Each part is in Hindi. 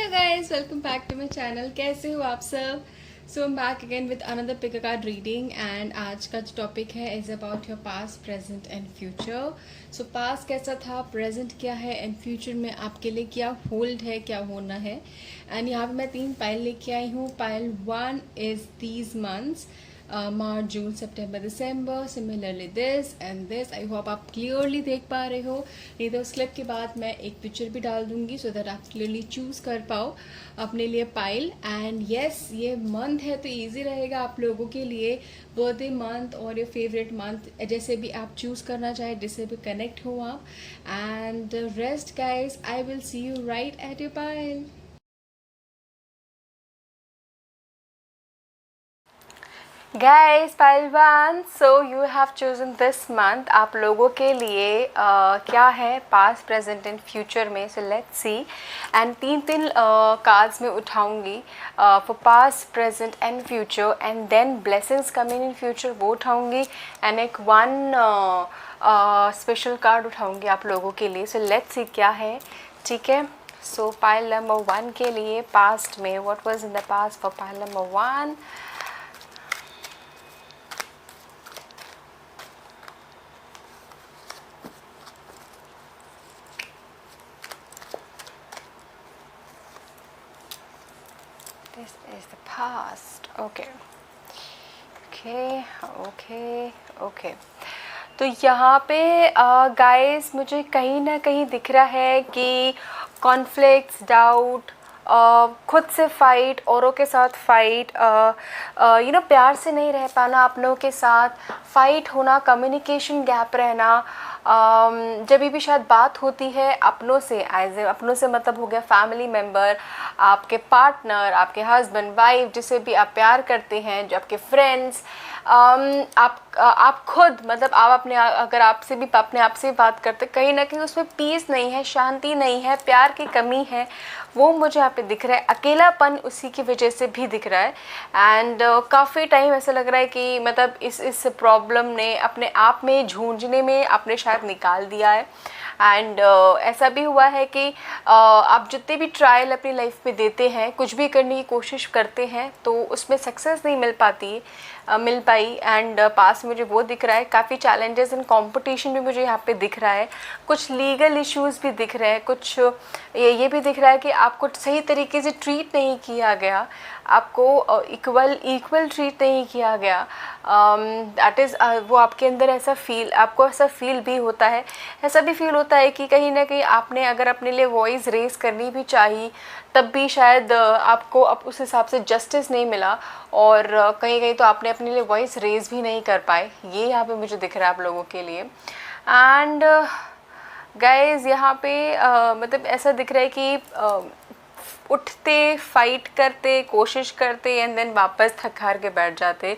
Hello guys, welcome back to my channel. कैसे हो आप सब? So I'm back again with another pick a card reading and आज का जो टॉपिक है is about your past, present and future. So past कैसा था, present क्या है and future में आपके लिए क्या hold है, क्या होना है. And यहाँ पे मैं 3 पाइल लेके आई हूँ. Pile 1 is these months. March June September December, similarly this and this. I hope आप क्लियरली देख पा रहे हो. नहीं तो उस क्लिप के बाद मैं एक पिक्चर भी डाल दूंगी सो दैट आप क्लियरली चूज कर पाओ अपने लिए पाइल. एंड यस, ये मंथ है तो इजी रहेगा आप लोगों के लिए. बर्थडे मंथ और ये फेवरेट मंथ जैसे भी आप चूज करना चाहे, जिससे भी कनेक्ट हो आप. And rest guys, I will see you right at your pile. Guys pile 1, so you have chosen this month. आप लोगों के लिए क्या है पास्ट, प्रेजेंट एंड फ्यूचर में. So let's see. एंड तीन कार्ड्स में उठाऊंगी for past, present and future. And then blessings coming in future वो उठाऊंगी. एंड एक वन स्पेशल कार्ड उठाऊंगी आप लोगों के लिए. सो लेट्स सी क्या है. ठीक है. सो पाइल नंबर 1 के लिए पास्ट में what was in the past for pile number 1. This is the past. Okay. तो यहाँ पे गाइस मुझे कहीं ना कहीं दिख रहा है कि कॉन्फ्लिक्ट्स, डाउट, खुद से फाइट, औरों के साथ फाइट, प्यार से नहीं रह पाना अपनों के साथ, फाइट होना, कम्युनिकेशन गैप रहना. जब भी शायद बात होती है अपनों से, अपनों से मतलब हो गया फैमिली मेम्बर, आपके पार्टनर, आपके हस्बैंड, वाइफ, जिसे भी आप प्यार करते हैं, जो आपके फ्रेंड्स, आप खुद मतलब आप अपने, अगर आपसे भी अपने आप से बात करते, कहीं ना कहीं उसमें पीस नहीं है, शांति नहीं है, प्यार की कमी है, वो मुझे यहाँ पे दिख रहा है. अकेलापन उसी की वजह से भी दिख रहा है. एंड काफ़ी टाइम ऐसा लग रहा है कि मतलब इस प्रॉब्लम ने अपने आप में झूंझने में आपने शायद निकाल दिया है. एंड ऐसा भी हुआ है कि आप जितने भी ट्रायल अपनी लाइफ में देते हैं, कुछ भी करने की कोशिश करते हैं, तो उसमें सक्सेस नहीं मिल पाई. एंड पास मुझे वो दिख रहा है. काफ़ी चैलेंजेस एंड कंपटीशन भी मुझे यहाँ पे दिख रहा है. कुछ लीगल इश्यूज भी दिख रहे हैं. कुछ ये भी दिख रहा है कि आपको सही तरीके से ट्रीट नहीं किया गया, आपको इक्वल ट्रीट नहीं किया गया. दैट इज़ वो आपके अंदर आपको ऐसा फील भी होता है. ऐसा भी फील होता है कि कहीं ना कहीं आपने अगर अपने लिए वॉइस रेस करनी भी चाहिए, तब भी शायद आपको अब उस हिसाब से जस्टिस नहीं मिला, और कहीं कहीं तो आपने अपने लिए वॉइस रेस भी नहीं कर पाए. ये यहाँ पे मुझे दिख रहा है आप लोगों के लिए. एंड गाइज यहाँ पे मतलब ऐसा दिख रहा है कि उठते, फाइट करते, कोशिश करते, एंड देन वापस थक हार के बैठ जाते.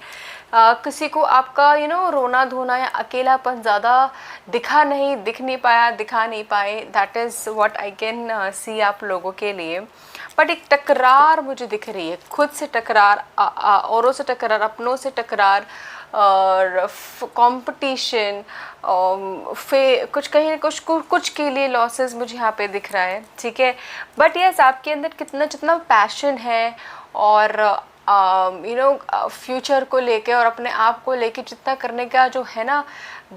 किसी को आपका रोना धोना या अकेलापन ज़्यादा दिखा नहीं पाए. That is what I can सी आप लोगों के लिए. बट एक टकरार मुझे दिख रही है, खुद से टकरार, औरों से टकरार, अपनों से टकरार, और कंपटीशन, कुछ कहीं कुछ के लिए लॉसेस मुझे यहाँ पे दिख रहा है. ठीक है. बट यस, आपके अंदर जितना पैशन है और फ्यूचर को लेके और अपने आप को लेके जितना करने का जो है ना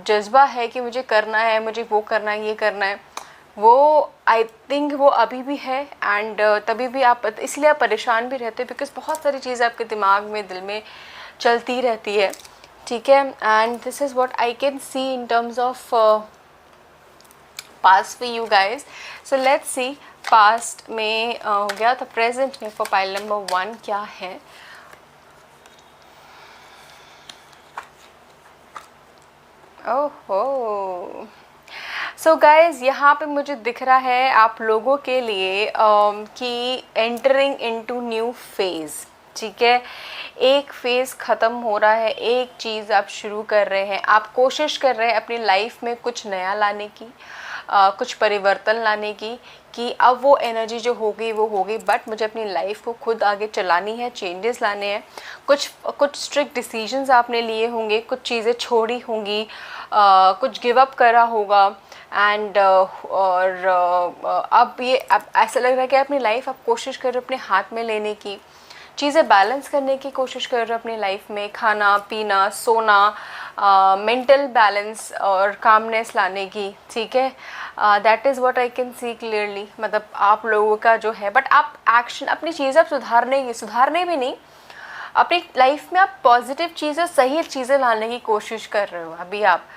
जज्बा है कि मुझे करना है, मुझे वो करना है, ये करना है, वो आई थिंक वो अभी भी है. एंड तभी भी आप इसलिए आप परेशान भी रहते हो, बिकॉज बहुत सारी चीज़ें आपके दिमाग में, दिल में चलती रहती है. ठीक है. And this is what I can C in terms of past for you guys. So let's C. Past में हो गया, तो प्रेजेंट में फॉर पाइल नंबर 1 क्या है. ओहो. सो गाइज यहाँ पे मुझे दिख रहा है आप लोगों के लिए कि एंटरिंग इनटू न्यू फेज़. ठीक है. एक फेज़ ख़त्म हो रहा है, एक चीज़ आप शुरू कर रहे हैं, आप कोशिश कर रहे हैं अपनी लाइफ में कुछ नया लाने की, कुछ परिवर्तन लाने की, कि अब वो एनर्जी जो होगी वो होगी, बट मुझे अपनी लाइफ को खुद आगे चलानी है, चेंजेस लाने हैं. कुछ स्ट्रिक्ट डिसीजंस आपने लिए होंगे, कुछ चीज़ें छोड़ी होंगी, कुछ गिव अप करा होगा. एंड और अब ये अब ऐसा लग रहा है कि अपनी लाइफ आप कोशिश कर रहे हो अपने हाथ में लेने की, चीज़ें बैलेंस करने की कोशिश कर रहे हो अपनी लाइफ में, खाना पीना सोना, मेंटल बैलेंस और कामनेस लाने की, ठीक है। That is what I can see clearly. मतलब आप लोगों का जो है, बट आप एक्शन अपनी चीज़ें आप सुधारने भी नहीं, अपनी लाइफ में आप पॉजिटिव चीज़ें सही चीज़ें लाने की कोशिश कर रहे हो अभी आप।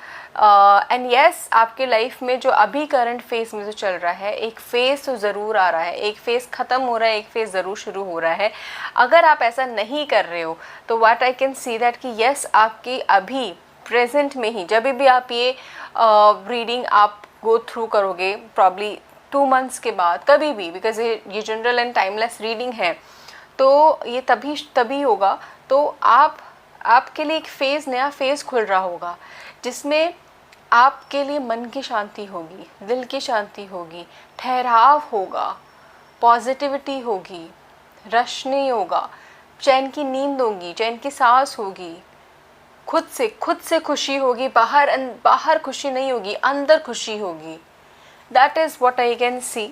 एंड यस आपके लाइफ में जो अभी करंट फेज में जो चल रहा है, एक फेज़ तो ज़रूर आ रहा है, एक फेज़ ख़त्म हो रहा है, एक फेज़ ज़रूर शुरू हो रहा है। अगर आप ऐसा नहीं कर रहे हो तो what I can see that कि यस आपकी अभी प्रेजेंट में ही जब भी आप ये रीडिंग आप गो थ्रू करोगे, प्रॉब्ली 2 मंथ्स के बाद कभी भी, बिकॉज ये जनरल एंड टाइमलेस रीडिंग है, तो ये तभी होगा। तो आपके लिए एक फ़ेज़, नया फ़ेज़ खुल रहा होगा जिसमें आपके लिए मन की शांति होगी, दिल की शांति होगी, ठहराव होगा, पॉजिटिविटी होगी, रश नहीं होगा, चैन की नींद होगी, चैन की सांस होगी, खुद से खुशी होगी, बाहर खुशी नहीं होगी, अंदर खुशी होगी। That is what I can C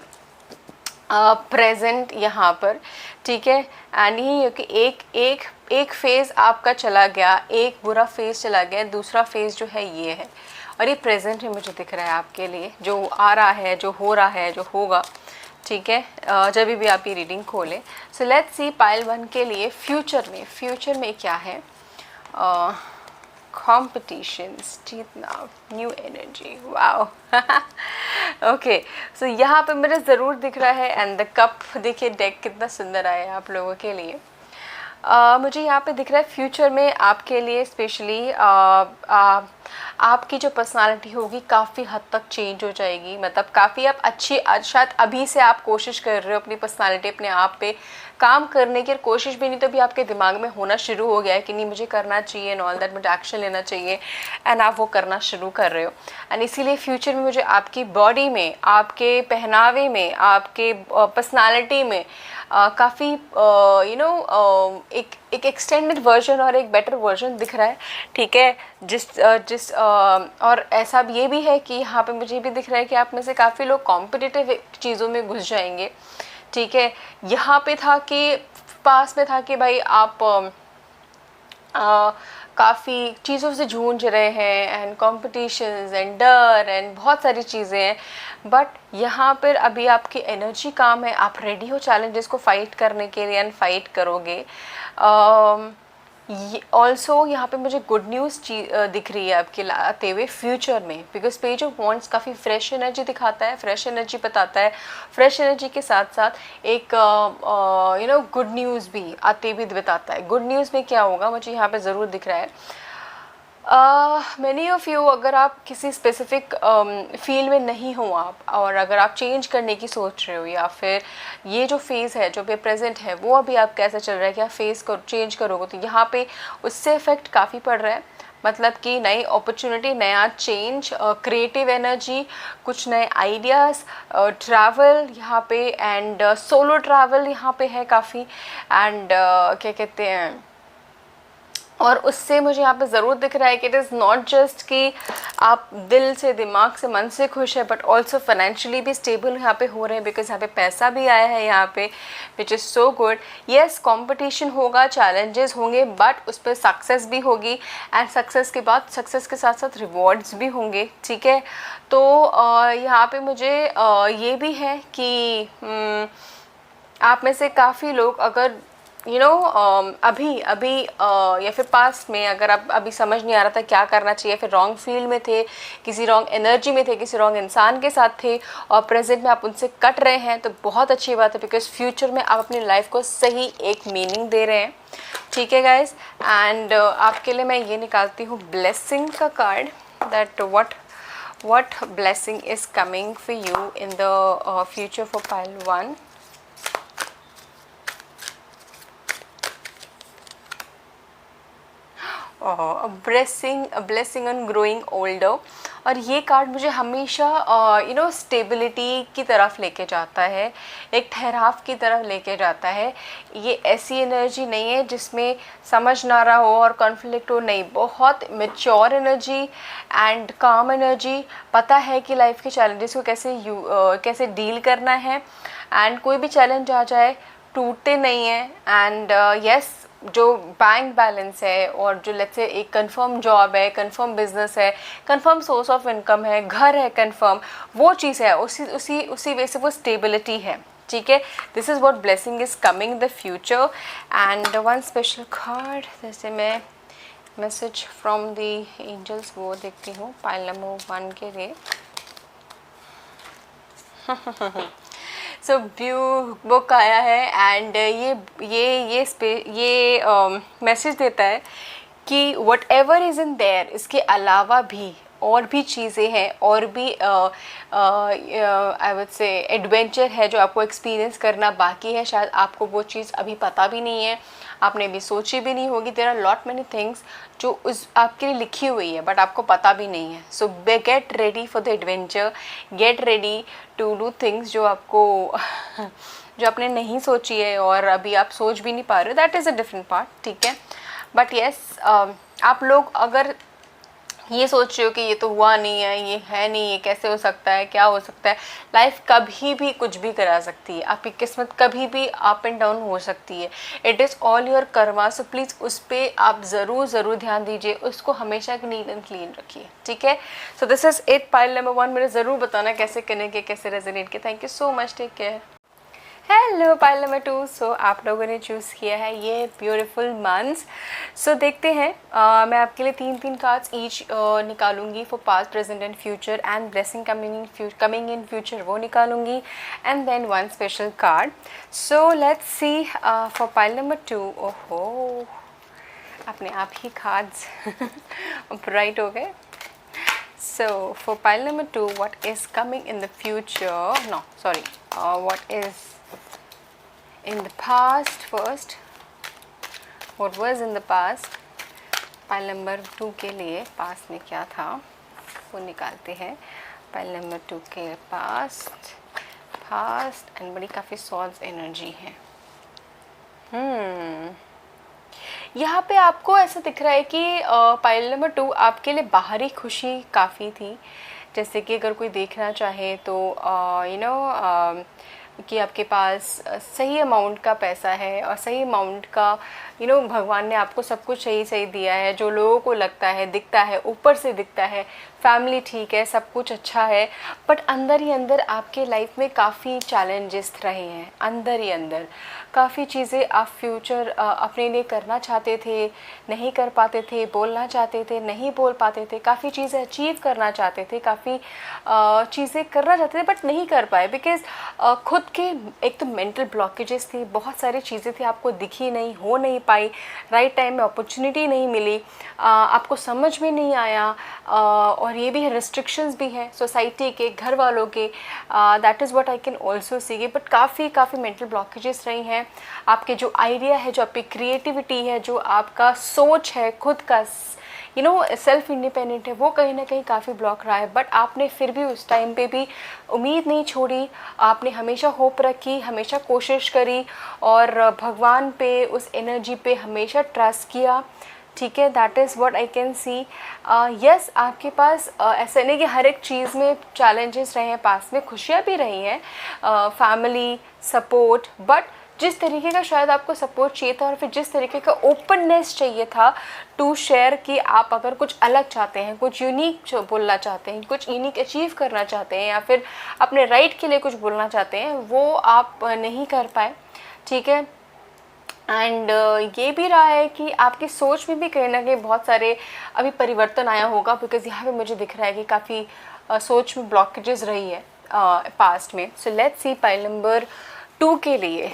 present यहाँ पर, ठीक है। एंड यही है कि एक फेज़ आपका चला गया, एक बुरा फेज़ चला गया, दूसरा फेज़ जो है ये है, और ये प्रेजेंट में मुझे दिख रहा है आपके लिए, जो आ रहा है, जो हो रहा है, जो होगा, ठीक है। जब भी आप ये रीडिंग खोलें। सो लेट्स सी पाइल 1 के लिए फ्यूचर में क्या है। कॉम्पिटिशन्स, जीतना, न्यू एनर्जी, वाओ। ओके, सो यहाँ पे मुझे ज़रूर दिख रहा है। एंड द कप, देखिए डेक कितना सुंदर आया है आप लोगों के लिए। मुझे यहाँ पे दिख रहा है फ्यूचर में आपके लिए स्पेशली आपकी जो पर्सनालिटी होगी काफ़ी हद तक चेंज हो जाएगी। मतलब काफ़ी आप अच्छी, शायद अभी से आप कोशिश कर रहे हो अपनी पर्सनालिटी, अपने आप पे काम करने की, कोशिश भी नहीं तो भी आपके दिमाग में होना शुरू हो गया है कि नहीं मुझे करना चाहिए एंड ऑल दैट, मुझे एक्शन लेना चाहिए, एंड आप वो करना शुरू कर रहे हो। एंड इसीलिए फ्यूचर में मुझे आपकी बॉडी में, आपके पहनावे में, आपके पर्सनालिटी में काफ़ी एक एक्सटेंडेड वर्जन और एक बेटर वर्जन दिख रहा है, ठीक है। और ऐसा ये भी है कि यहाँ पे मुझे भी दिख रहा है कि आप में से काफ़ी लोग कॉम्पिटिटिव चीज़ों में घुस जाएंगे, ठीक है। यहाँ पे था कि पास में था कि भाई आप काफ़ी चीज़ों से जूझ रहे हैं, एंड कॉम्पिटिशन्स एंड डर एंड बहुत सारी चीज़ें हैं, बट यहाँ पर अभी आपकी एनर्जी काम है, आप रेडी हो चैलेंजेस को फाइट करने के लिए, एंड फाइट करोगे। ऑल्सो यहाँ पे मुझे गुड न्यूज़ दिख रही है आपके लाते हुए फ्यूचर में, बिकॉज पेज ऑफ वॉन्ड्स काफ़ी फ्रेश एनर्जी दिखाता है, फ्रेश एनर्जी बताता है। फ्रेश एनर्जी के साथ साथ एक गुड न्यूज़ भी आते हुए बताता है। गुड न्यूज़ में क्या होगा मुझे यहाँ पे ज़रूर दिख रहा है, मैनी ऑफ़ यू, अगर आप किसी स्पेसिफिक फील्ड में नहीं हो आप, और अगर आप चेंज करने की सोच रहे हो, या फिर ये जो फेज़ है जो भी प्रेजेंट है वो अभी आप कैसा चल रहा है, क्या फेज़ को चेंज करोगे, तो यहाँ पे उससे इफ़ेक्ट काफ़ी पड़ रहा है। मतलब कि नई अपॉर्चुनिटी, नया चेंज, क्रिएटिव एनर्जी, कुछ नए आइडियाज़, ट्रैवल यहाँ पे, एंड सोलो ट्रैवल यहाँ पे है काफ़ी, एंड क्या कहते हैं, और उससे मुझे यहाँ पे ज़रूर दिख रहा है कि इट इज़ नॉट जस्ट कि आप दिल से, दिमाग से, मन से खुश है, बट ऑल्सो फाइनेंशियली भी स्टेबल यहाँ पे हो रहे हैं, बिकॉज यहाँ पे पैसा भी आया है यहाँ पे, which is so good. Yes competition होगा, चैलेंजेस होंगे, बट उस पर सक्सेस भी होगी, एंड सक्सेस के बाद, सक्सेस के साथ साथ रिवॉर्ड्स भी होंगे, ठीक है। तो यहाँ पे मुझे ये भी है कि आप में से काफ़ी लोग अगर अभी या फिर पास्ट में, अगर आप अभी समझ नहीं आ रहा था क्या करना चाहिए, फिर रॉन्ग फील्ड में थे, किसी रॉन्ग एनर्जी में थे, किसी रॉन्ग इंसान के साथ थे, और प्रेजेंट में आप उनसे कट रहे हैं, तो बहुत अच्छी बात है, बिकॉज फ्यूचर में आप अपनी लाइफ को सही एक मीनिंग दे रहे हैं, ठीक है गाइज। एंड आपके लिए मैं ये निकालती हूँ ब्लेसिंग का card, that what blessing is coming for you in the future for pile 1. A blessing on growing older, और ये कार्ड मुझे हमेशा स्टेबिलिटी की तरफ लेके जाता है, एक ठहराव की तरफ लेके जाता है। ये ऐसी एनर्जी नहीं है जिसमें समझ ना रहा हो और कॉन्फ्लिक्ट हो, नहीं, बहुत मेच्योर एनर्जी एंड काम एनर्जी। पता है कि लाइफ के चैलेंजेस को कैसे डील करना है, एंड कोई भी चैलेंज आ जाए टूटते नहीं हैं। एंड यस, जो बैंक बैलेंस है और जो लेट्स से एक कंफर्म जॉब है, कंफर्म बिजनेस है, कंफर्म सोर्स ऑफ इनकम है, घर है कंफर्म, वो चीज़ है, उसी वे से वो स्टेबिलिटी है। ठीक है, this is what blessing is coming in the future. And one special card, जैसे मैं मैसेज फ्रॉम द एंजल्स वो देखती हूँ पाइल नंबर 1 के लिए। सो व्यू बुक आया है एंड ये मैसेज देता है कि what ever is in their, इसके अलावा भी और भी चीज़ें हैं, और भी आई वुड से एडवेंचर है जो आपको एक्सपीरियंस करना बाकी है। शायद आपको वो चीज़ अभी पता भी नहीं है, आपने भी सोची भी नहीं होगी। There are lot many things जो उस आपके लिए लिखी हुई है बट आपको पता भी नहीं है। So get ready for the adventure, get ready to do things जो आपको जो आपने नहीं सोची है और अभी आप सोच भी नहीं पा रहे हो, that is a different part. ठीक है, बट येस, आप लोग अगर ये सोच रहे हो कि ये तो हुआ नहीं है, ये है नहीं, ये कैसे हो सकता है, क्या हो सकता है, लाइफ कभी भी कुछ भी करा सकती है, आपकी किस्मत कभी भी अप एंड डाउन हो सकती है। It is all your Karma. So please उस पर आप ज़रूर ध्यान दीजिए, उसको हमेशा नीट एंड क्लीन रखिए। ठीक है, so this is it pile number 1। मुझे ज़रूर बताना कैसे करने के, कैसे रेजोनेट के। Thank you so much, take care. Hello pile number 2। So आप लोगों ने चूज़ किया है ये ब्यूटीफुल मंथ्स। सो देखते हैं, मैं आपके लिए 3 कार्ड्स ईच निकालूंगी for past, present and future, and blessing coming in future वो निकालूंगी, and then one special card. So let's see for pile number 2। ओहो, अपने आप ही कार्ड्स ब्राइट हो गए। So for pile number 2, what is coming in the future? No, sorry. What is in the past first? What was in the past? Pile number 2 के लिए past में क्या था वो निकालते हैं। Pile number 2 के past and बड़ी काफ़ी सॉल्व एनर्जी है। यहाँ पे आपको ऐसा दिख रहा है कि पाइल नंबर 2 आपके लिए बाहरी खुशी काफ़ी थी। जैसे कि अगर कोई देखना चाहे तो कि आपके पास सही अमाउंट का पैसा है और सही अमाउंट का भगवान ने आपको सब कुछ सही दिया है, जो लोगों को लगता है, दिखता है, ऊपर से दिखता है, फैमिली ठीक है, सब कुछ अच्छा है, बट अंदर ही अंदर आपके लाइफ में काफ़ी चैलेंजेस रहे हैं। अंदर ही अंदर काफ़ी चीज़ें आप फ्यूचर अपने लिए करना चाहते थे, नहीं कर पाते थे, बोलना चाहते थे, नहीं बोल पाते थे, काफ़ी चीज़ें अचीव करना चाहते थे, काफ़ी चीज़ें करना चाहते थे बट नहीं कर पाए, बिकॉज़ खुद के एक तो मेंटल ब्लॉकेजेस थी, बहुत सारी चीज़ें थी, आपको दिखी नहीं, हो नहीं पाई, राइट टाइम में अपॉर्चुनिटी नहीं मिली, आपको समझ में नहीं आया, और ये भी है रिस्ट्रिक्शंस भी हैं सोसाइटी के, घर वालों के, that is what I can also C. But काफ़ी मेंटल ब्लॉकेजेस रही हैं। आपके जो आइडिया है, जो आपकी क्रिएटिविटी है, जो आपका सोच है खुद का, सेल्फ इंडिपेंडेंट है, वो कहीं ना कहीं काफ़ी ब्लॉक रहा है। बट आपने फिर भी उस टाइम पे भी उम्मीद नहीं छोड़ी, आपने हमेशा होप रखी, हमेशा कोशिश करी, और भगवान पे, उस एनर्जी पे हमेशा ट्रस्ट किया। ठीक है, that is what I can C. Yes, आपके पास ऐसा नहीं कि हर एक चीज़ में चैलेंजेस रहे हैं, पास में खुशियाँ भी रही हैं, फैमिली सपोर्ट, बट जिस तरीके का शायद आपको सपोर्ट चाहिए था और फिर जिस तरीके का ओपननेस चाहिए था टू शेयर, कि आप अगर कुछ अलग चाहते हैं, कुछ यूनिक बोलना चाहते हैं, कुछ यूनिक अचीव करना चाहते हैं, या फिर अपने राइट के लिए कुछ बोलना चाहते हैं, वो आप नहीं कर पाए। ठीक है, एंड ये भी रहा है कि आपकी सोच में भी कहीं ना कहीं बहुत सारे अभी परिवर्तन आया होगा, बिकॉज यहाँ पे मुझे दिख रहा है कि काफ़ी सोच में ब्लॉकेजेस रही है पास्ट में। So let's C pile number 2 के लिए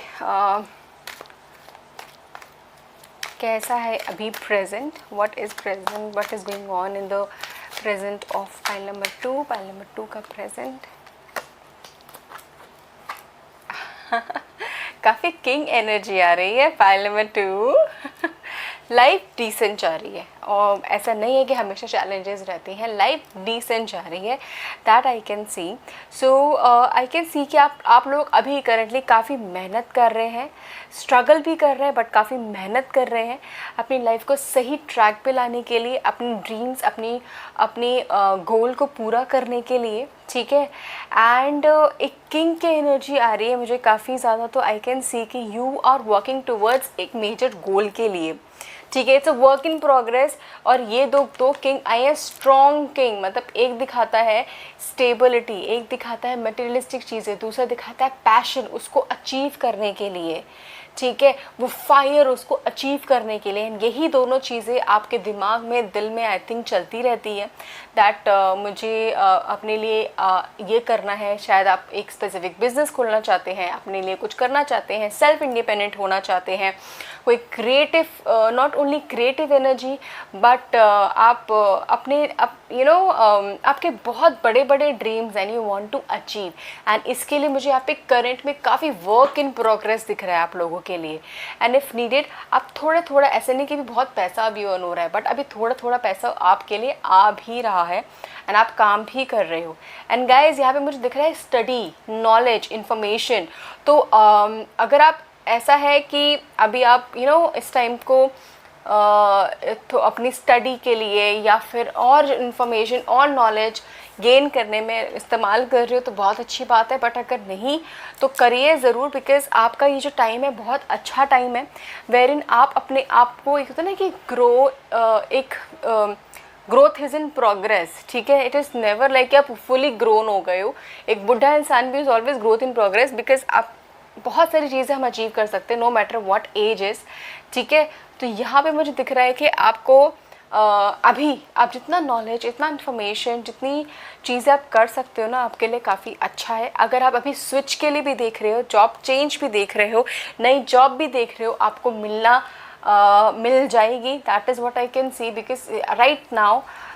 कैसा है अभी present, what is present, what is going on in the present of pile number 2। Pile number 2 का प्रेजेंट काफ़ी किंग एनर्जी आ रही है पाइल नंबर 2। लाइफ डिसेंट जा रही है, और ऐसा नहीं है कि हमेशा चैलेंजेस रहती हैं, लाइफ डिसेंट जा रही है, that I can C. So I can सी कि आप लोग अभी करंटली काफ़ी मेहनत कर रहे हैं, स्ट्रगल भी कर रहे हैं, बट काफ़ी मेहनत कर रहे हैं अपनी लाइफ को सही ट्रैक पे लाने के लिए, अपनी ड्रीम्स, अपनी गोल को पूरा करने के लिए, ठीक है। एंड एक किंग की एनर्जी आ रही है मुझे काफ़ी ज़्यादा, तो आई कैन सी कि यू आर वर्किंग टुवर्ड्स एक मेजर गोल के लिए, ठीक है। It's a work in progress. और ये दो किंग आई है, स्ट्रॉन्ग किंग, मतलब एक दिखाता है स्टेबिलिटी, एक दिखाता है मटेरियलिस्टिक चीज़ें, दूसरा दिखाता है पैशन उसको अचीव करने के लिए, ठीक है, वो फायर उसको अचीव करने के लिए। यही दोनों चीज़ें आपके दिमाग में, दिल में आई थिंक चलती रहती है, दैट मुझे अपने लिए ये करना है। शायद आप एक स्पेसिफिक बिजनेस खोलना चाहते हैं, अपने लिए कुछ करना चाहते हैं, सेल्फ इंडिपेंडेंट होना चाहते हैं, कोई creative, not only creative energy, but आप अपने आपके बहुत बड़े बड़े dreams and you want to achieve, and इसके लिए मुझे यहाँ पे करंट में काफ़ी वर्क इन प्रोग्रेस दिख रहा है आप लोगों के लिए। एंड इफ़ नीडेड आप थोड़ा ऐसे नहीं कि भी बहुत पैसा भी अर्न हो रहा है, बट अभी थोड़ा पैसा आपके लिए आ भी रहा है एंड आप काम भी कर रहे हो। एंड गाइज यहाँ पे मुझे दिख रहा है स्टडी, नॉलेज, इन्फॉर्मेशन। तो अगर आप, ऐसा है कि अभी आप इस टाइम को तो अपनी स्टडी के लिए या फिर और इन्फॉर्मेशन और नॉलेज गेन करने में इस्तेमाल कर रहे हो तो बहुत अच्छी बात है, बट अगर नहीं तो करिए ज़रूर, बिकॉज़ आपका ये जो टाइम है बहुत अच्छा टाइम है, वेरिन आप अपने आप को, एक होता है ना कि ग्रोथ इज़ इन प्रोग्रेस, ठीक है। इट इज़ नेवर लाइक कि आप फुली ग्रोन हो गए हो। एक बुढ़ा इंसान भी is always growth in progress, because आप बहुत सारी चीज़ें हम अचीव कर सकते हैं no matter what age is, ठीक है। तो यहाँ पे मुझे दिख रहा है कि आपको अभी आप जितना नॉलेज, इतना इन्फॉर्मेशन, जितनी चीज़ें आप कर सकते हो ना, आपके लिए काफ़ी अच्छा है। अगर आप अभी स्विच के लिए भी देख रहे हो, जॉब चेंज भी देख रहे हो, नई जॉब भी देख रहे हो, आपको मिल जाएगी, that is what I can C, because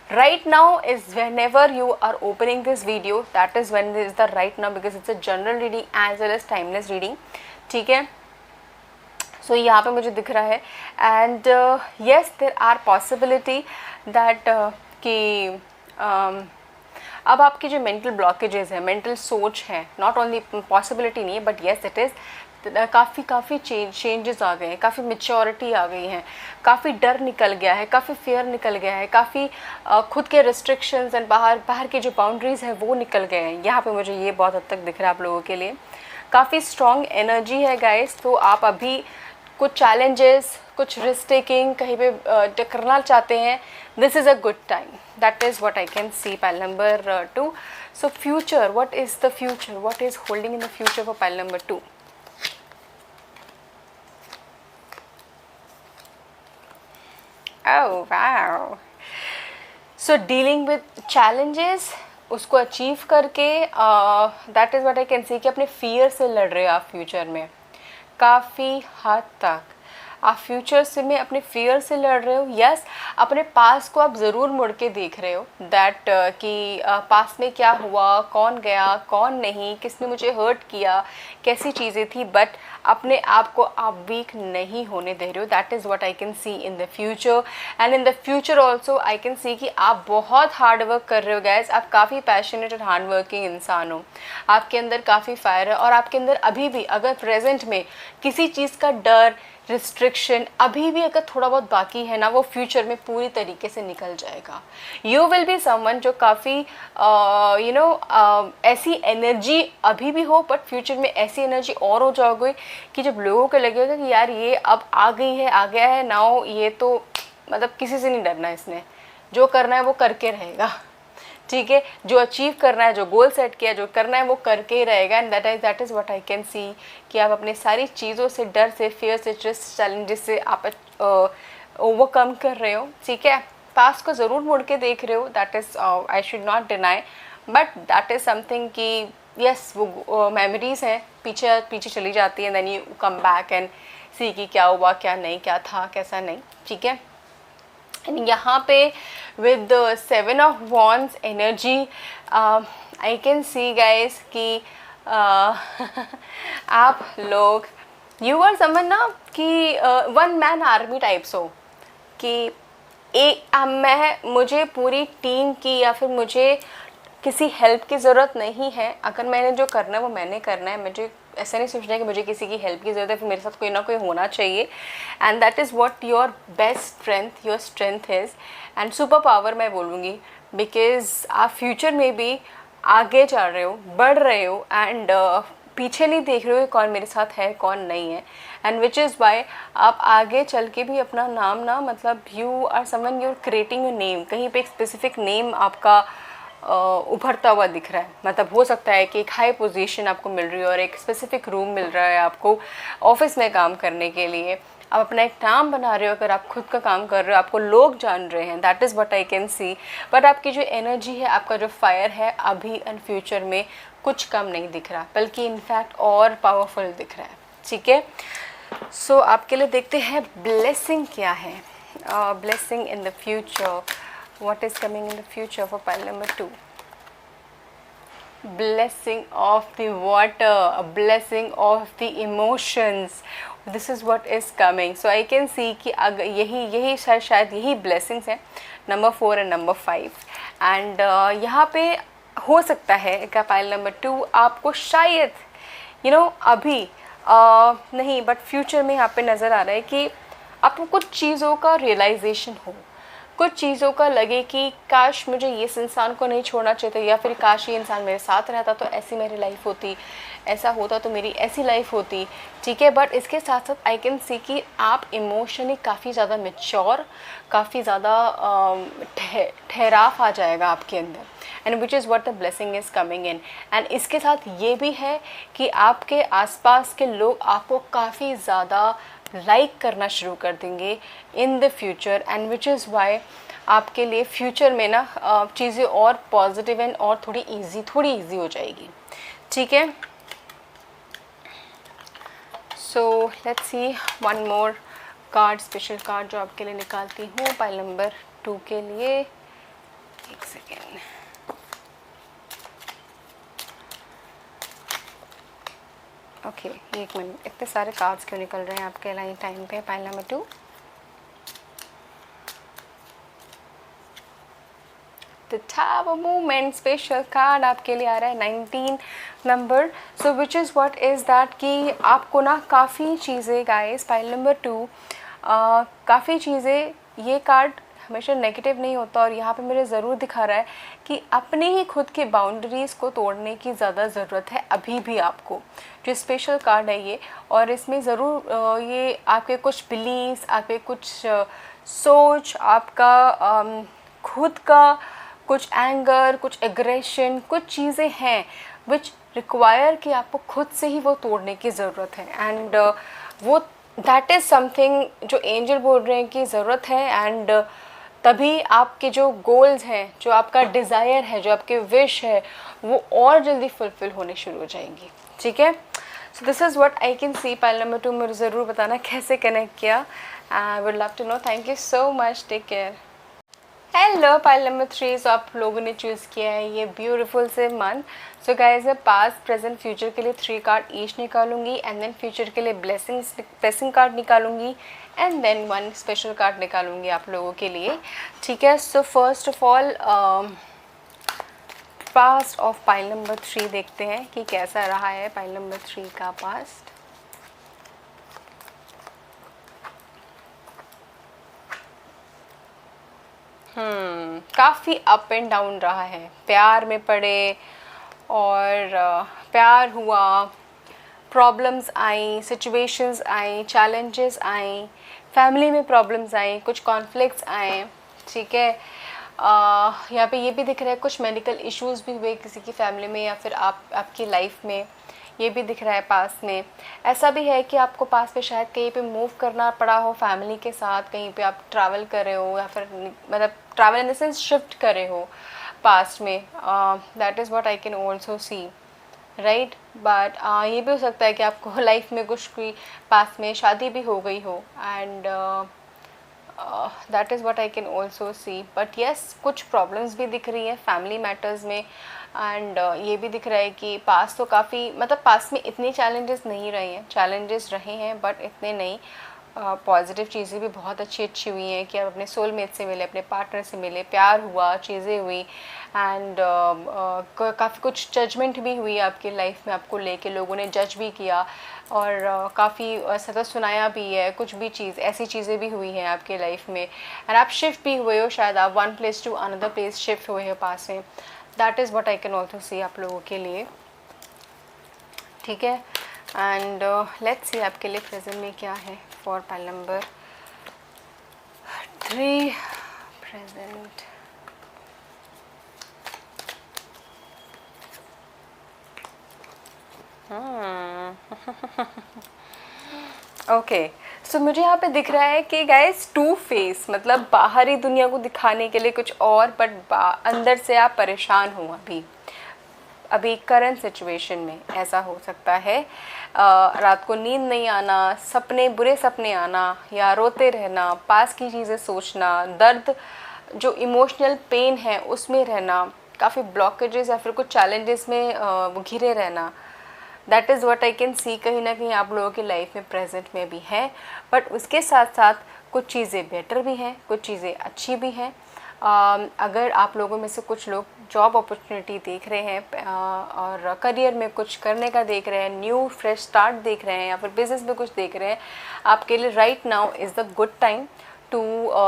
right now is whenever you are opening this video, that is when is the right now, because it's a general reading as well as timeless reading, ठीक है। सो यहाँ पे मुझे दिख रहा है, and yes there are possibility that कि अब आपकी जो मेंटल ब्लॉकेजेस है, मेंटल सोच है, नॉट ओनली पॉसिबिलिटी नहीं है, बट येस इट इज़, काफ़ी चेंजेस आ गए हैं, काफ़ी मेच्योरिटी आ गई हैं, काफ़ी डर निकल गया है, काफ़ी फियर निकल गया है, काफ़ी खुद के रिस्ट्रिक्शंस एंड बाहर की जो बाउंड्रीज़ है वो निकल गए हैं। यहाँ पे मुझे ये बहुत हद तक दिख रहा है आप लोगों के लिए, काफ़ी स्ट्रॉन्ग एनर्जी है गाइस। तो आप अभी कुछ चैलेंजेस, कुछ रिस्क टेकिंग कहीं पे करना चाहते हैं, this is a good time, that is what I can see. Pile number 2, so future, what is the future, what is holding in the future for pile number 2। Oh wow! So dealing with challenges, उसको अचीव करके that is what I can सी कि अपने फियर से लड़ रहे हो आप फ्यूचर में, काफ़ी हद तक आप फ्यूचर से में अपने फियर से लड़ रहे हो। यस, अपने पास को आप ज़रूर मुड़ के देख रहे हो, दैट कि पास में क्या हुआ, कौन गया, कौन नहीं, किसने मुझे हर्ट किया, कैसी चीज़ें थी, बट अपने आप को आप वीक नहीं होने दे रहे हो। That is what I can C in the future. And in the future also I can सी कि आप बहुत हार्ड वर्क कर रहे हो गैस, आप काफ़ी पैशनेट और हार्ड वर्किंग इंसान हो, आपके अंदर काफ़ी फायर है, और आपके अंदर अभी भी अगर प्रेजेंट में किसी चीज़ का डर, रिस्ट्रिक्शन अभी भी अगर थोड़ा बहुत बाकी है ना, वो फ्यूचर में पूरी तरीके से निकल जाएगा। यू विल बी समवन जो काफ़ी ऐसी एनर्जी अभी भी हो, बट फ्यूचर में ऐसी एनर्जी और हो जाओगे कि जब लोगों को लगेगा कि यार ये अब आ गई है, आ गया है नाउ, ये तो मतलब किसी से नहीं डरना, इसने जो करना है वो करके रहेगा, ठीक है। जो अचीव करना है, जो गोल सेट किया, जो करना है वो करके ही रहेगा। And that is what I can सी कि आप अपने सारी चीज़ों से, डर से, फियर से, स्ट्रेस, चैलेंजेस से आप ओवरकम कर रहे हो, ठीक है। पास्ट को ज़रूर मुड़ के देख रहे हो, that is I should not deny, but that is something कि यस वो मेमोरीज हैं, पीछे चली जाती है, then you come back and see कि क्या हुआ, क्या नहीं, क्या था, कैसा नहीं, ठीक है। यहाँ पे with the 7 of Wands energy I can see guys कि आप लोग you are someone ना कि one man army types हो, कि मुझे पूरी टीम की या फिर मुझे किसी हेल्प की ज़रूरत नहीं है। अगर मैंने जो करना है वो मैंने करना है। मुझे ऐसा नहीं सोचना है कि मुझे किसी की हेल्प की ज़रूरत है, फिर मेरे साथ कोई ना कोई होना चाहिए। And that is what your best strength, your strength is and super power मैं बोलूँगी, बिकॉज आप फ्यूचर में भी आगे चल रहे हो, बढ़ रहे हो एंड पीछे नहीं देख रहे हो कौन मेरे साथ है कौन नहीं है। एंड विच इज़ वाई आप आगे चल के भी अपना नाम ना, मतलब you are someone, you are creating a name, कहीं पे एक स्पेसिफिक नेम आपका उभरता हुआ दिख रहा है। मतलब हो सकता है कि एक हाई पोजीशन आपको मिल रही है और एक स्पेसिफिक रूम मिल रहा है आपको ऑफिस में काम करने के लिए। आप अपना एक नाम बना रहे हो, अगर आप खुद का काम कर रहे हो, आपको लोग जान रहे हैं, that is what I can C. But आपकी जो एनर्जी है, आपका जो फायर है, अभी एंड फ्यूचर में कुछ कम नहीं दिख रहा, बल्कि इनफैक्ट और पावरफुल दिख रहा है। ठीक है, सो आपके लिए देखते हैं ब्लेसिंग क्या है। Blessing in the future, what is coming in the future for pile number 2? Blessing of the water, a blessing of the emotions, this is what is coming. So I can see कि अगर यही शायद यही blessings हैं, नंबर 4 एंड नंबर 5। एंड यहाँ पे हो सकता है कि पाइल नंबर 2 आपको शायद अभी नहीं बट फ्यूचर में यहाँ पे नज़र आ रहा है कि आपको कुछ चीज़ों का रियलाइजेशन हो, कुछ चीज़ों का लगे कि काश मुझे ये इंसान को नहीं छोड़ना चाहिए, या फिर काश ये इंसान मेरे साथ रहता तो ऐसी मेरी लाइफ होती, ऐसा होता तो मेरी ऐसी लाइफ होती। ठीक है, बट इसके साथ साथ आई कैन सी कि आप इमोशनली काफ़ी ज़्यादा मैच्योर, काफ़ी ज़्यादा ठहराव आ जाएगा आपके अंदर, and which is what the blessing is coming in. And इसके साथ ये भी है कि आपके आसपास के लोग आपको काफ़ी ज़्यादा लाइक करना शुरू कर देंगे in the future, and which is why आपके लिए फ्यूचर में ना चीज़ें और पॉजिटिव एंड और थोड़ी इजी हो जाएगी। ठीक है, सो let's C one more card, special card जो आपके लिए निकालती हूँ पाइल नंबर 2 के लिए। एक सेकेंड, ओके एक मिनट, इतने सारे कार्ड्स क्यों निकल रहे हैं आपके लाइन टाइम पे। Pile number 2, the tower movement special card आपके लिए आ रहा है 19 number. So which is what is that कि आपको ना काफ़ी चीज़ें गाइस, पाइल नंबर 2 काफ़ी चीज़ें, ये कार्ड हमेशा नेगेटिव नहीं होता, और यहाँ पे मुझे ज़रूर दिखा रहा है कि अपने ही खुद के बाउंड्रीज़ को तोड़ने की ज़्यादा ज़रूरत है अभी भी आपको। जो स्पेशल कार्ड है ये, और इसमें ज़रूर ये आपके कुछ बिलीव्स, आपके कुछ सोच, आपका खुद का कुछ एंगर, कुछ एग्रेशन, कुछ चीज़ें हैं विच रिक्वायर कि आपको खुद से ही वो तोड़ने की ज़रूरत है। एंड वो दैट इज़ समथिंग जो एंजल बोल रहे हैं कि ज़रूरत है, एंड तभी आपके जो गोल्स हैं, जो आपका डिज़ायर है, जो आपके विश है, वो और जल्दी फुलफ़िल होने शुरू हो जाएंगी। ठीक है, so this is what I can see. Pile number 2 मुझे ज़रूर बताना कैसे कनेक्ट किया, I would love to know. Thank you so much, take care. Hello pile number 3, so आप लोगों ने चूज़ किया है ये ब्यूटीफुल से मंथ। सो गाइस मैं पास्ट प्रेजेंट फ्यूचर के लिए 3 कार्ड ईच निकालूंगी, एंड देन फ्यूचर के लिए ब्लेसिंग कार्ड निकालूंगी, एंड देन 1 स्पेशल कार्ड निकालूंगी आप लोगों के लिए। ठीक है, so first of all past of pile number 3 देखते हैं कि कैसा रहा है पाइल नंबर 3 का पास्ट। काफ़ी अप एंड डाउन रहा है। प्यार में पड़े और प्यार हुआ, problems I, situations I, challenges I, family में प्रॉब्लम्स आई, कुछ कॉन्फ्लिक्ट्स आए। ठीक है, यहाँ पे ये भी दिख रहा है कुछ मेडिकल इश्यूज़ भी हुए किसी की फैमिली में या फिर आपकी लाइफ में, ये भी दिख रहा है पास में। ऐसा भी है कि आपको पास में शायद कहीं पे मूव करना पड़ा हो फैमिली के साथ, कहीं पे आप ट्रैवल कर रहे हो, या फिर मतलब travel in the sense shift कर रहे हो पास्ट में। That is what I can also C, right. But ये भी हो सकता है कि आपको लाइफ में कुछ कोई पास में शादी भी हो गई हो, and that is what I can also C. But yes, कुछ प्रॉब्लम्स भी दिख रही है फैमिली मैटर्स में, एंड ये भी दिख रहा है कि पास तो काफ़ी, मतलब पास में इतने चैलेंजेस नहीं रहे हैं, चैलेंजेस रहे हैं बट इतने नहीं। पॉजिटिव चीज़ें भी बहुत अच्छी अच्छी हुई हैं कि आप अपने सोलमेट से मिले, अपने पार्टनर से मिले, प्यार हुआ, चीज़ें हुई एंड काफ़ी कुछ जजमेंट भी हुई आपकी लाइफ में, आपको लेके लोगों ने जज भी किया और काफ़ी सदा सुनाया भी है, कुछ भी चीज़ ऐसी चीज़ें भी हुई हैं आपके लाइफ में एंड आप शिफ्ट भी हुए हो, शायद आप one place to another place shift हुए हो पास में। That is what I can also see आप लोगों के लिए, ठीक है। एंड लेट्स सी आपके लिए प्रेजेंट में क्या है for pile number 3 present. Okay, so मुझे यहाँ पे दिख रहा है कि गाइस टू फेस, मतलब बाहरी दुनिया को दिखाने के लिए कुछ और, बट अंदर से आप परेशान हो अभी करंट सिचुएशन में ऐसा हो सकता है। रात को नींद नहीं आना, सपने, बुरे सपने आना या रोते रहना, पास की चीज़ें सोचना, दर्द जो इमोशनल पेन है उसमें रहना, काफ़ी ब्लॉकेजेस या फिर कुछ चैलेंजेस में घिरे रहना। That is what I can सी, कहीं ना कहीं आप लोगों की लाइफ में प्रेजेंट में भी है, बट उसके साथ साथ कुछ चीज़ें बेटर भी हैं, कुछ चीज़ें अच्छी भी हैं। अगर आप लोगों में से कुछ लोग जॉब अपॉर्चुनिटी देख रहे हैं और करियर में कुछ करने का देख रहे हैं, न्यू फ्रेश स्टार्ट देख रहे हैं या फिर बिजनेस में कुछ देख रहे हैं, आपके लिए right now is the good time to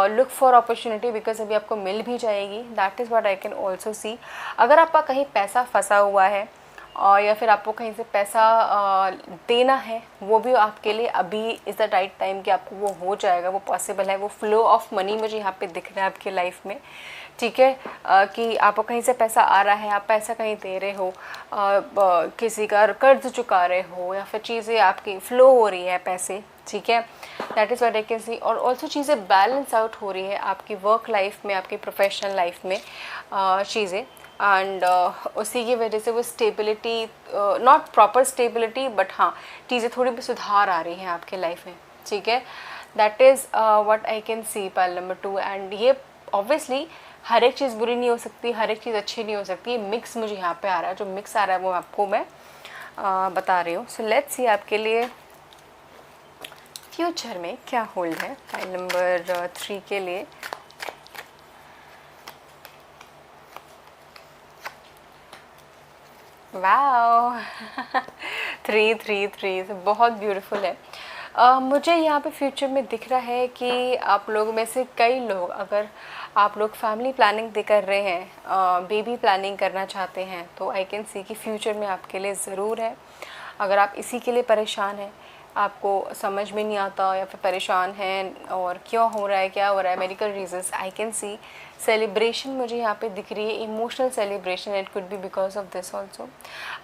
look for opportunity, because अभी आपको मिल भी जाएगी। That is what I can also see. अगर आपका कहीं पैसा फंसा हुआ है और या फिर आपको कहीं से पैसा देना है, वो भी आपके लिए अभी इज़ द राइट टाइम कि आपको वो हो जाएगा, वो पॉसिबल है। वो फ्लो ऑफ मनी मुझे यहाँ पे दिख रहा है आपकी लाइफ में, ठीक है। कि आपको कहीं से पैसा आ रहा है, आप पैसा कहीं दे रहे हो, किसी का कर्ज चुका रहे हो या फिर चीज़ें आपकी फ्लो हो रही है पैसे, ठीक है। That is what I can सी। और ऑल्सो चीज़ें बैलेंस आउट हो रही है आपकी वर्क लाइफ में, आपकी प्रोफेशनल लाइफ में चीज़ें, एंड उसी की वजह से वो stability, not proper stability but हाँ चीज़ें थोड़ी भी सुधार आ रही हैं आपके लाइफ में, ठीक है। That is what I can see pile number 2। And ये ऑब्वियसली हर एक चीज़ बुरी नहीं हो सकती, हर एक चीज़ अच्छी नहीं हो सकती, मिक्स मुझे यहाँ पे आ रहा है, जो मिक्स आ रहा है वो आपको मैं बता रही हूँ। सो लेट्स सी आपके लिए फ्यूचर में क्या होल्ड है पाइल नंबर 3 के लिए। वाओ 3 बहुत ब्यूटीफुल है। मुझे यहाँ पे फ्यूचर में दिख रहा है कि आप लोगों में से कई लोग, अगर आप लोग फैमिली प्लानिंग दे कर रहे हैं, बेबी प्लानिंग करना चाहते हैं, तो आई कैन सी कि फ्यूचर में आपके लिए ज़रूर है। अगर आप इसी के लिए परेशान हैं, आपको समझ में नहीं आता या फिर परेशान हैं और क्यों हो रहा है, क्या हो रहा है, medical reasons, I can C celebration मुझे यहाँ पे दिख रही है, emotional celebration. It could be because of this also.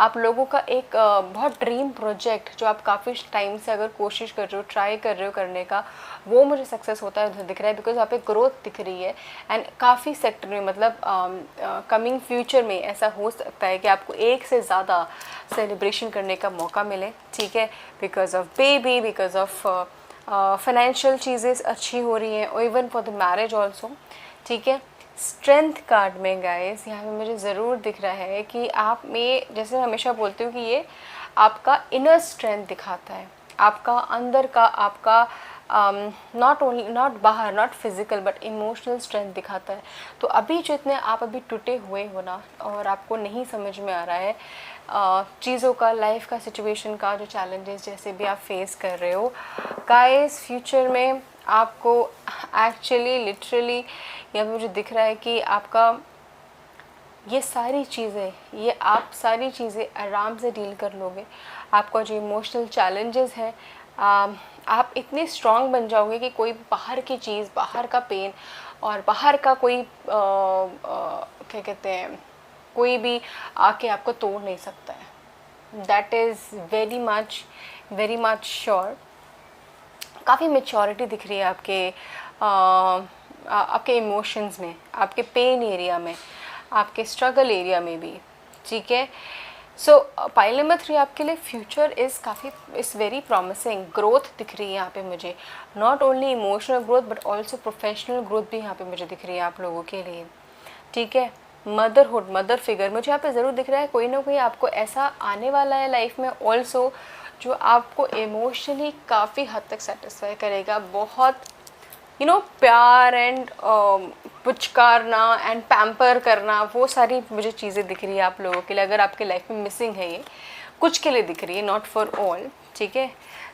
आप लोगों का एक बहुत ड्रीम प्रोजेक्ट जो आप काफ़ी टाइम से अगर कोशिश कर रहे हो, ट्राई कर रहे हो करने का, वो मुझे सक्सेस होता है दिख रहा है, बिकॉज यहाँ पे ग्रोथ दिख रही है। एंड काफ़ी सेक्टर में, मतलब कमिंग फ्यूचर में ऐसा हो सकता है कि आपको एक से ज़्यादा सेलिब्रेशन करने का मौका मिले, ठीक है। Because of baby, because of financial चीज़ें अच्छी हो रही हैं, और even for the marriage also, ठीक है। स्ट्रेंथ कार्ड में गाइस यहाँ पे मुझे ज़रूर दिख रहा है कि आप में, जैसे मैं हमेशा बोलती हूँ कि ये आपका इनर स्ट्रेंथ दिखाता है, आपका अंदर का, आपका नॉट बाहर, not physical but emotional strength दिखाता है। तो अभी जितने आप अभी टूटे हुए हो ना, और आपको नहीं समझ में आ रहा है चीज़ों का, लाइफ का, सिचुएशन का, जो चैलेंजेस जैसे भी आप फेस कर रहे हो गाइस, फ्यूचर में आपको एक्चुअली लिटरली यहाँ पे मुझे दिख रहा है कि आपका ये सारी चीज़ें, ये आप सारी चीज़ें आराम से डील कर लोगे। आपका जो इमोशनल चैलेंजेस हैं, आप इतने स्ट्रॉन्ग बन जाओगे कि कोई बाहर की चीज़, बाहर का पेन और बाहर का कोई क्या कहते हैं, कोई भी आके आपको तोड़ नहीं सकता है। That is very much sure. काफ़ी मैच्योरिटी दिख रही है आपके इमोशंस में, आपके पेन एरिया में, आपके स्ट्रगल एरिया में भी, ठीक है। सो पाइल नंबर 3 आपके लिए future is very promising. Growth दिख रही है यहाँ पे मुझे, not only emotional growth but also professional growth भी यहाँ पे मुझे दिख रही है आप लोगों के लिए, ठीक है। मदरहुड, मदर फिगर मुझे यहाँ पे ज़रूर दिख रहा है, कोई ना कोई आपको ऐसा आने वाला है लाइफ में ऑल्सो जो आपको इमोशनली काफ़ी हद तक सेटिस्फाई करेगा। बहुत प्यार एंड पुचकारना एंड पैम्पर करना, वो सारी मुझे चीज़ें दिख रही है आप लोगों के लिए। अगर आपके लाइफ में मिसिंग है, ये कुछ के लिए दिख रही है, नॉट फॉर ऑल, ठीक है।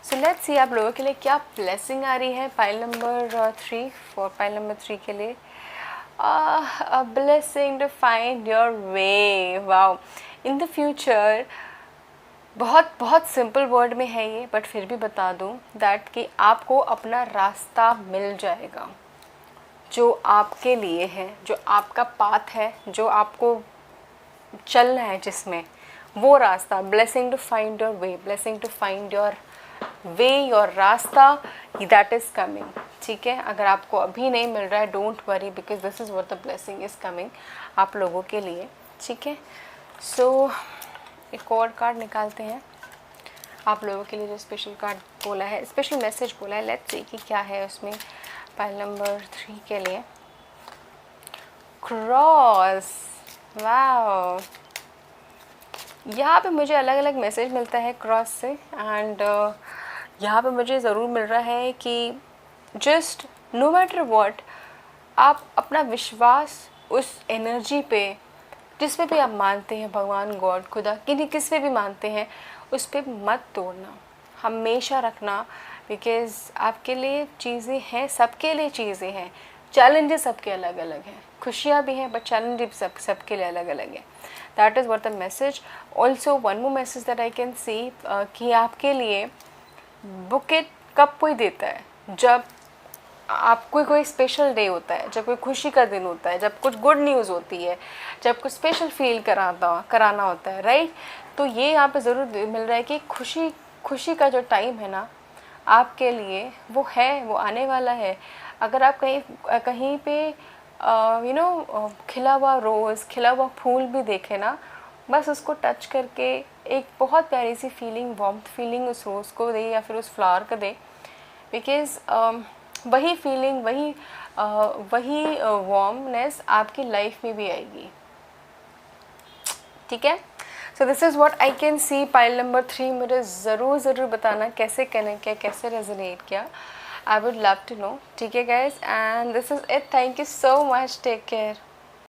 सो लेट्स सी आप लोगों के लिए क्या ब्लेसिंग आ रही है pile number 3, for pile number 3 के लिए। a blessing to find your way, wow, in the future। बहुत बहुत सिंपल वर्ड में है ये, बट फिर भी बता दूं दैट कि आपको अपना रास्ता मिल जाएगा जो आपके लिए है, जो आपका पाथ है, जो आपको चलना है जिसमें, वो रास्ता। Blessing to find your way, blessing to find your way, your रास्ता, दैट इज़ कमिंग, ठीक है। अगर आपको अभी नहीं मिल रहा है, don't worry, because this is what the blessing is coming आप लोगों के लिए, ठीक है। सो एक और कार्ड निकालते हैं आप लोगों के लिए, जो स्पेशल कार्ड बोला है, स्पेशल मैसेज बोला है। लेट्स सी कि क्या है उसमें पाइल नंबर 3 के लिए। क्रॉस, वाओ, यहाँ पे मुझे अलग अलग मैसेज मिलता है क्रॉस से, एंड यहाँ पे मुझे ज़रूर मिल रहा है कि जस्ट नो मैटर व्हाट, आप अपना विश्वास उस एनर्जी पे, जिस पे भी आप मानते हैं, भगवान, गॉड, खुदा, किस पे भी मानते हैं, उस पे मत तोड़ना, हमेशा रखना। बिकॉज़ आपके लिए चीज़ें हैं, सबके लिए चीज़ें हैं, चैलेंजेस सबके अलग अलग हैं, खुशियाँ भी हैं बट चैलेंजेस सबके लिए अलग अलग हैं। That is what the message. Also one more message that I can सी, कि आपके लिए बुके कब कोई देता है, जब आपको कोई स्पेशल डे होता है, जब कोई खुशी का दिन होता है, जब कुछ गुड न्यूज़ होती है, जब कुछ स्पेशल फील कराना होता है, राइट। तो ये यहाँ पे ज़रूर मिल रहा है कि खुशी का जो टाइम है ना आपके लिए, वो है, वो आने वाला है। अगर आप कहीं पे खिला हुआ रोज़, खिला हुआ फूल भी देखें ना, बस उसको टच करके एक बहुत प्यारी सी फीलिंग, वार्मथ फीलिंग उस रोज़ को दे या फिर उस फ्लावर को दे। बिकॉज़ वही फीलिंग, वही वार्मनेस आपकी लाइफ में भी आएगी, ठीक है। So this is what I can see pile number 3। मुझे ज़रूर बताना कैसे कनेक्ट किया, कैसे रेजोनेट किया, I would love to know, ठीक है guys. And this is it, thank you so much, take care.